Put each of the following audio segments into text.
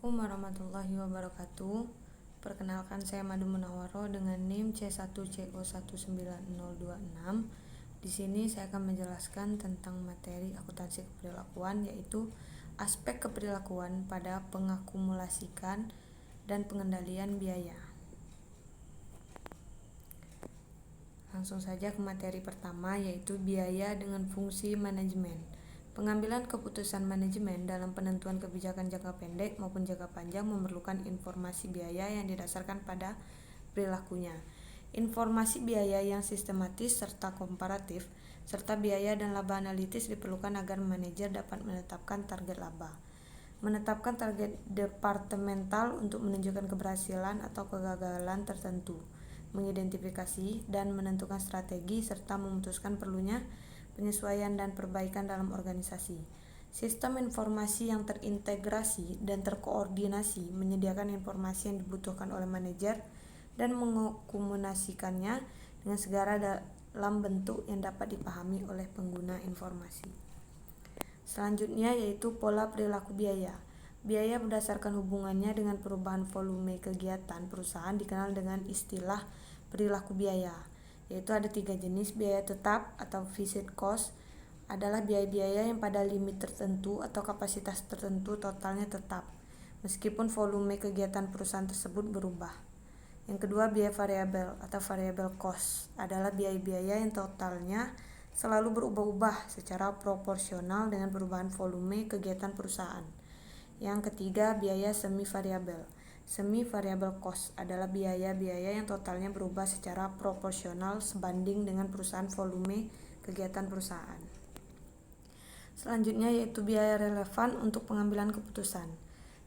Assalamualaikum warahmatullahi wabarakatuh. Perkenalkan, saya Madu Munawwaro dengan NIM C1CO19026. Di sini saya akan menjelaskan tentang materi akuntansi keperilakuan, yaitu aspek keperilakuan pada pengakumulasikan dan pengendalian biaya. Langsung saja ke materi pertama, yaitu biaya dengan fungsi manajemen. Pengambilan keputusan manajemen dalam penentuan kebijakan jangka pendek maupun jangka panjang memerlukan informasi biaya yang didasarkan pada perilakunya. Informasi biaya yang sistematis serta komparatif, serta biaya dan laba analitis diperlukan agar manajer dapat menetapkan target laba, menetapkan target departemental untuk menunjukkan keberhasilan atau kegagalan tertentu, mengidentifikasi dan menentukan strategi, serta memutuskan perlunya penyesuaian dan perbaikan dalam organisasi. Sistem informasi yang terintegrasi dan terkoordinasi menyediakan informasi yang dibutuhkan oleh manajer dan mengomunikasikannya dengan segera dalam bentuk yang dapat dipahami oleh pengguna informasi. Selanjutnya yaitu pola perilaku biaya. Biaya berdasarkan hubungannya dengan perubahan volume kegiatan perusahaan dikenal dengan istilah perilaku biaya. Yaitu ada 3 jenis. Biaya tetap atau fixed cost adalah biaya-biaya yang pada limit tertentu atau kapasitas tertentu totalnya tetap, meskipun volume kegiatan perusahaan tersebut berubah. Yang kedua, biaya variabel atau variable cost adalah biaya-biaya yang totalnya selalu berubah-ubah secara proporsional dengan perubahan volume kegiatan perusahaan. Yang ketiga, biaya semi variabel. Semi variable cost adalah biaya-biaya yang totalnya berubah secara proporsional sebanding dengan perusahaan volume kegiatan perusahaan. Selanjutnya yaitu biaya relevan untuk pengambilan keputusan.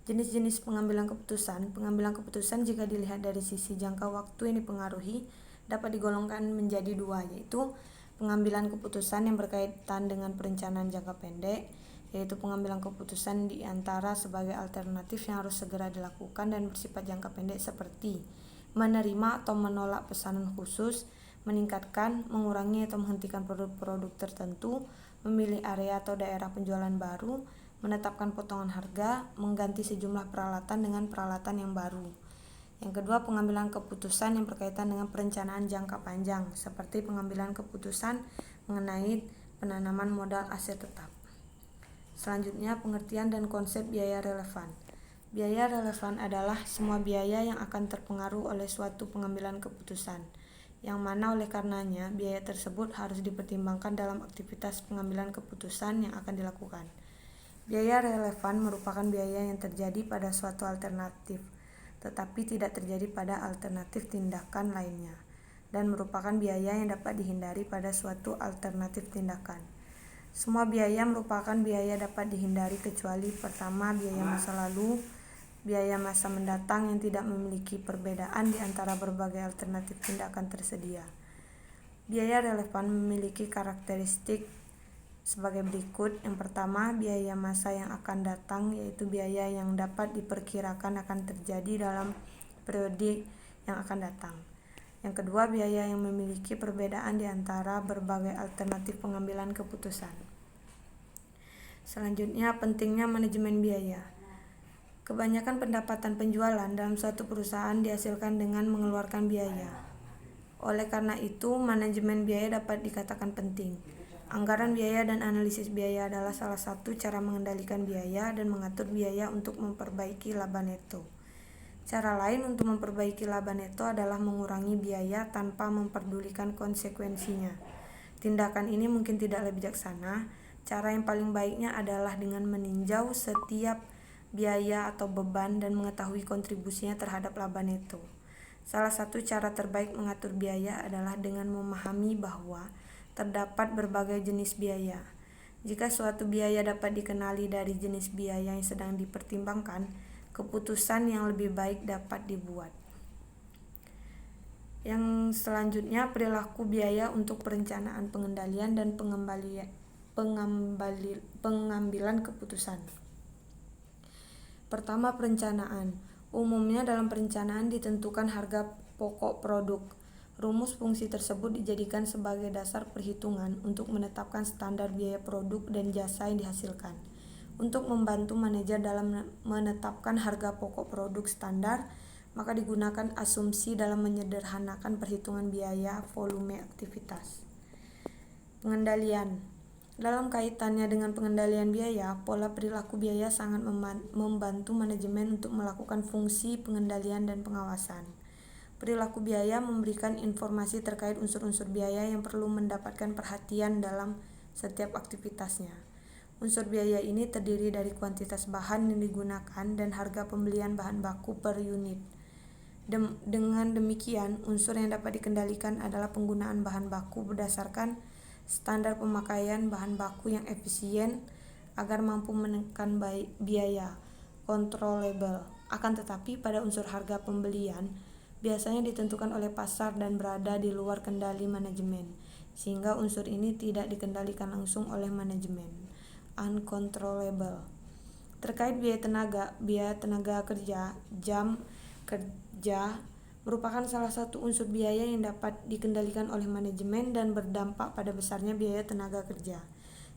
Jenis-jenis pengambilan keputusan. Pengambilan keputusan jika dilihat dari sisi jangka waktu yang dipengaruhi dapat digolongkan menjadi 2, yaitu pengambilan keputusan yang berkaitan dengan perencanaan jangka pendek, yaitu pengambilan keputusan di antara sebagai alternatif yang harus segera dilakukan dan bersifat jangka pendek seperti menerima atau menolak pesanan khusus, meningkatkan, mengurangi atau menghentikan produk-produk tertentu, memilih area atau daerah penjualan baru, menetapkan potongan harga, mengganti sejumlah peralatan dengan peralatan yang baru. Yang kedua, pengambilan keputusan yang berkaitan dengan perencanaan jangka panjang, seperti pengambilan keputusan mengenai penanaman modal aset tetap. Selanjutnya, pengertian dan konsep biaya relevan. Biaya relevan adalah semua biaya yang akan terpengaruh oleh suatu pengambilan keputusan, yang mana oleh karenanya biaya tersebut harus dipertimbangkan dalam aktivitas pengambilan keputusan yang akan dilakukan. Biaya relevan merupakan biaya yang terjadi pada suatu alternatif, tetapi tidak terjadi pada alternatif tindakan lainnya, dan merupakan biaya yang dapat dihindari pada suatu alternatif tindakan. Semua biaya merupakan biaya dapat dihindari kecuali pertama, biaya masa lalu, biaya masa mendatang yang tidak memiliki perbedaan di antara berbagai alternatif tindakan tersedia. Biaya relevan memiliki karakteristik sebagai berikut. Yang pertama, biaya masa yang akan datang, yaitu biaya yang dapat diperkirakan akan terjadi dalam periode yang akan datang. Yang kedua, biaya yang memiliki perbedaan di antara berbagai alternatif pengambilan keputusan. Selanjutnya, pentingnya manajemen biaya. Kebanyakan pendapatan penjualan dalam suatu perusahaan dihasilkan dengan mengeluarkan biaya. Oleh karena itu, manajemen biaya dapat dikatakan penting. Anggaran biaya dan analisis biaya adalah salah satu cara mengendalikan biaya dan mengatur biaya untuk memperbaiki laba neto. Cara lain untuk memperbaiki laba neto adalah mengurangi biaya tanpa memperdulikan konsekuensinya. Tindakan ini mungkin tidaklah bijaksana. Cara yang paling baiknya adalah dengan meninjau setiap biaya atau beban dan mengetahui kontribusinya terhadap laba neto. Salah satu cara terbaik mengatur biaya adalah dengan memahami bahwa terdapat berbagai jenis biaya. Jika suatu biaya dapat dikenali dari jenis biaya yang sedang dipertimbangkan, keputusan yang lebih baik dapat dibuat. Yang selanjutnya, perilaku biaya untuk perencanaan, pengendalian, dan pengambilan keputusan. Pertama, perencanaan. Umumnya dalam perencanaan ditentukan harga pokok produk. Rumus fungsi tersebut dijadikan sebagai dasar perhitungan untuk menetapkan standar biaya produk dan jasa yang dihasilkan. Untuk membantu manajer dalam menetapkan harga pokok produk standar, maka digunakan asumsi dalam menyederhanakan perhitungan biaya volume aktivitas. Pengendalian. Dalam kaitannya dengan pengendalian biaya, pola perilaku biaya sangat membantu manajemen untuk melakukan fungsi pengendalian dan pengawasan. Perilaku biaya memberikan informasi terkait unsur-unsur biaya yang perlu mendapatkan perhatian dalam setiap aktivitasnya. Unsur biaya ini terdiri dari kuantitas bahan yang digunakan dan harga pembelian bahan baku per unit. Dengan demikian, unsur yang dapat dikendalikan adalah penggunaan bahan baku berdasarkan standar pemakaian bahan baku yang efisien agar mampu menekan biaya controllable. Akan tetapi, pada unsur harga pembelian biasanya ditentukan oleh pasar dan berada di luar kendali manajemen, sehingga unsur ini tidak dikendalikan langsung oleh manajemen. Uncontrollable. Terkait biaya tenaga kerja, jam kerja merupakan salah satu unsur biaya yang dapat dikendalikan oleh manajemen dan berdampak pada besarnya biaya tenaga kerja.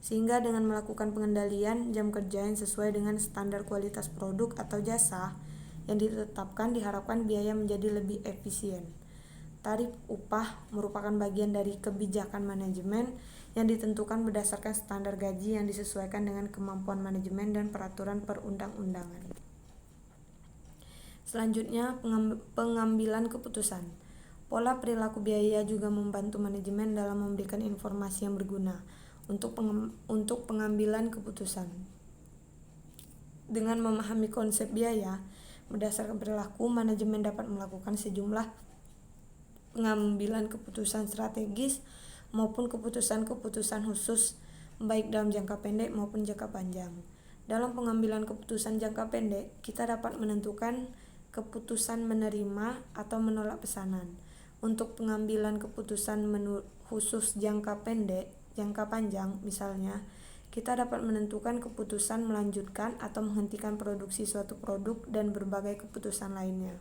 Sehingga dengan melakukan pengendalian jam kerja yang sesuai dengan standar kualitas produk atau jasa yang ditetapkan, diharapkan biaya menjadi lebih efisien. Tarif upah merupakan bagian dari kebijakan manajemen yang ditentukan berdasarkan standar gaji yang disesuaikan dengan kemampuan manajemen dan peraturan perundang-undangan. Selanjutnya, pengambilan keputusan. Pola perilaku biaya juga membantu manajemen dalam memberikan informasi yang berguna untuk pengambilan keputusan. Dengan memahami konsep biaya, berdasarkan perilaku, manajemen dapat melakukan sejumlah pengambilan keputusan strategis maupun keputusan-keputusan khusus, baik dalam jangka pendek maupun jangka panjang. Dalam pengambilan keputusan jangka pendek, kita dapat menentukan keputusan menerima atau menolak pesanan. Untuk pengambilan keputusan khusus jangka panjang, misalnya, kita dapat menentukan keputusan melanjutkan atau menghentikan produksi suatu produk dan berbagai keputusan lainnya.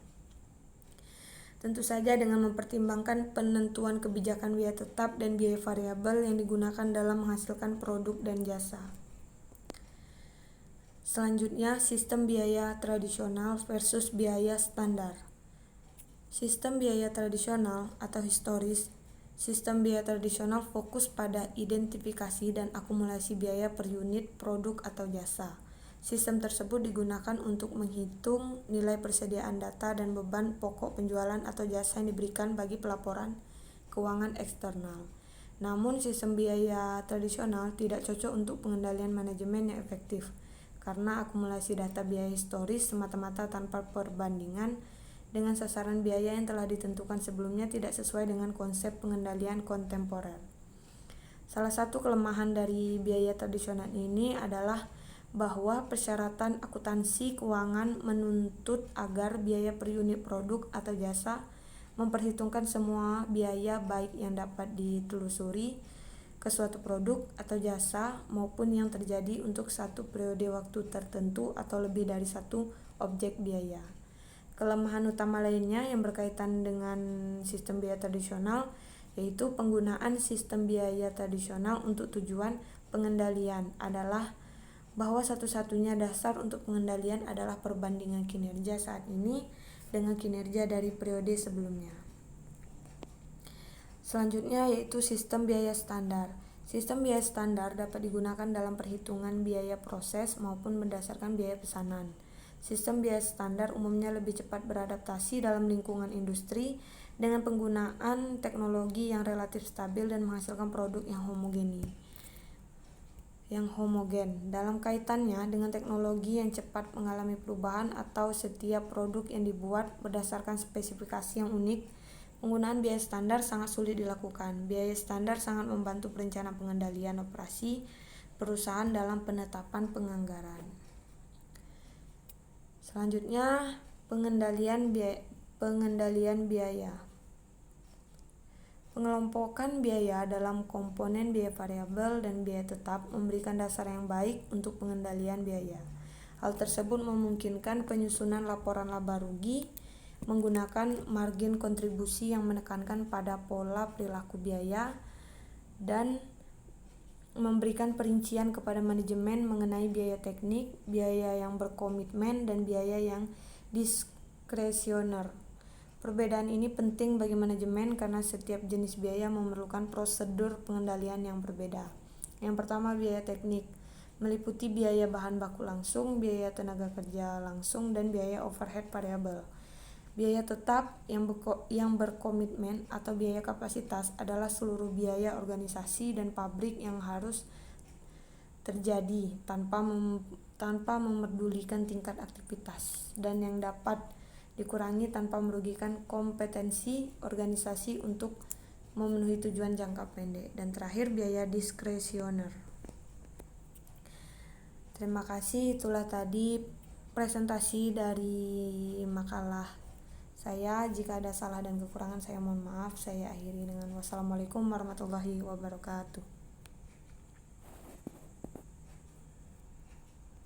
Tentu saja dengan mempertimbangkan penentuan kebijakan biaya tetap dan biaya variabel yang digunakan dalam menghasilkan produk dan jasa. Selanjutnya, sistem biaya tradisional versus biaya standar. Sistem biaya tradisional atau historis. Sistem biaya tradisional fokus pada identifikasi dan akumulasi biaya per unit produk atau jasa. Sistem tersebut digunakan untuk menghitung nilai persediaan data dan beban pokok penjualan atau jasa yang diberikan bagi pelaporan keuangan eksternal. Namun, sistem biaya tradisional tidak cocok untuk pengendalian manajemen yang efektif, karena akumulasi data biaya historis semata-mata tanpa perbandingan dengan sasaran biaya yang telah ditentukan sebelumnya tidak sesuai dengan konsep pengendalian kontemporer. Salah satu kelemahan dari biaya tradisional ini adalah bahwa persyaratan akuntansi keuangan menuntut agar biaya per unit produk atau jasa memperhitungkan semua biaya baik yang dapat ditelusuri ke suatu produk atau jasa maupun yang terjadi untuk satu periode waktu tertentu atau lebih dari satu objek biaya. Kelemahan utama lainnya yang berkaitan dengan sistem biaya tradisional yaitu penggunaan sistem biaya tradisional untuk tujuan pengendalian adalah bahwa satu-satunya dasar untuk pengendalian adalah perbandingan kinerja saat ini dengan kinerja dari periode sebelumnya. Selanjutnya yaitu sistem biaya standar. Sistem biaya standar dapat digunakan dalam perhitungan biaya proses maupun berdasarkan biaya pesanan. Sistem biaya standar umumnya lebih cepat beradaptasi dalam lingkungan industri dengan penggunaan teknologi yang relatif stabil dan menghasilkan produk yang homogen. Dalam kaitannya dengan teknologi yang cepat mengalami perubahan atau setiap produk yang dibuat berdasarkan spesifikasi yang unik, penggunaan biaya standar sangat sulit dilakukan. Biaya standar sangat membantu perencanaan pengendalian operasi perusahaan dalam penetapan penganggaran. Selanjutnya, pengendalian biaya. Pengelompokan biaya dalam komponen biaya variabel dan biaya tetap memberikan dasar yang baik untuk pengendalian biaya. Hal tersebut memungkinkan penyusunan laporan laba rugi menggunakan margin kontribusi yang menekankan pada pola perilaku biaya dan memberikan perincian kepada manajemen mengenai biaya teknik, biaya yang berkomitmen, dan biaya yang diskresioner. Perbedaan ini penting bagi manajemen karena setiap jenis biaya memerlukan prosedur pengendalian yang berbeda. Yang pertama, biaya teknik meliputi biaya bahan baku langsung, biaya tenaga kerja langsung, dan biaya overhead variabel. Biaya tetap yang berkomitmen atau biaya kapasitas adalah seluruh biaya organisasi dan pabrik yang harus terjadi tanpa memedulikan tingkat aktivitas dan yang dapat dikurangi tanpa merugikan kompetensi organisasi untuk memenuhi tujuan jangka pendek. Dan terakhir, biaya diskresioner. Terima kasih, itulah tadi presentasi dari makalah saya. Jika ada salah dan kekurangan saya mohon maaf. Saya akhiri dengan wassalamualaikum warahmatullahi wabarakatuh.